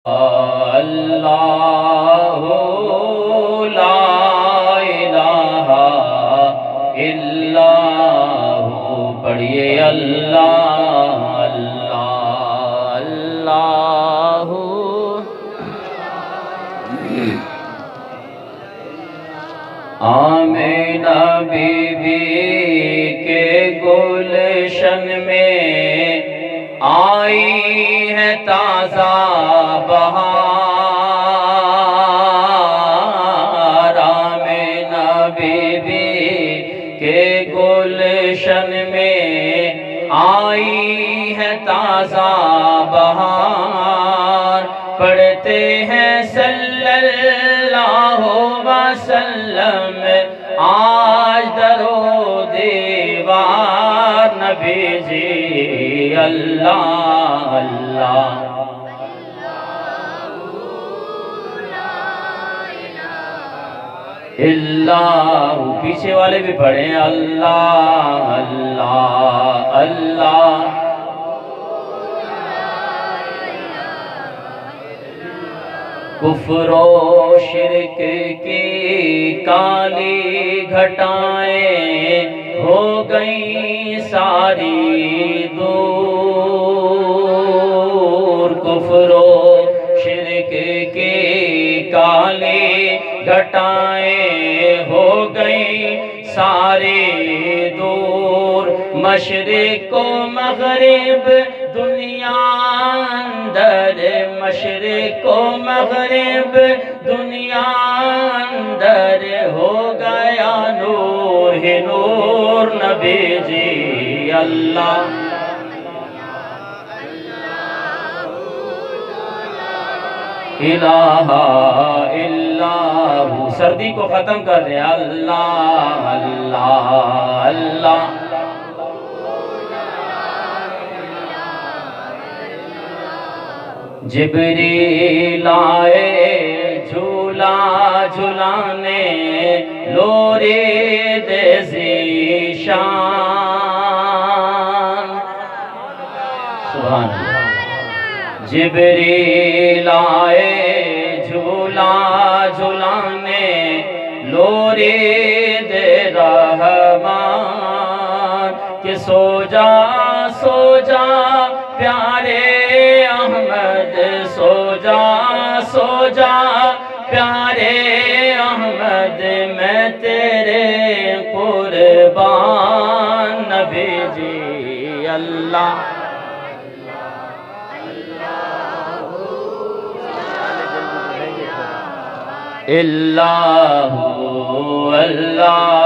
اللہ لا الہ الا ہو، پڑھیے اللہ اللہ اللہ۔ آمینہ بی بی کے گلشن میں آئی ہے تازہ بہار، آمینہ بی بی کے گلشن میں آئی ہے تازہ بہار، پڑھتے ہیں صلی اللہ وسلم آج درود دیوار، نبی جی اللہ اللہ۔ اللہ، پیچھے والے بھی پڑھیں اللہ اللہ اللہ۔ کفر و شرک کی کالی گھٹائیں ہو گئیں ساری دور، کفر و شرک کی کالی گھٹائیں ہو گئیں ساری دور، مشرق و مغرب دنیا اندر، مشرق و مغرب دنیا اندر ہو گیا نور ہی نور، نبی جی اللہ۔ الہ الا ہو، سردی کو ختم کر دیں اللہ اللہ اللہ۔ جبریل آئے جھولا جھلانے، لوری دے ذیشان، سبحان اللہ۔ جبریل آئے جھولا جھلانے، لوری دے رحمان، کہ سو جا سو جا پیارے احمد، سو جا سو جا پیارے احمد، میں تیرے قربان، نبی جی اللہ۔ اللہ اللہ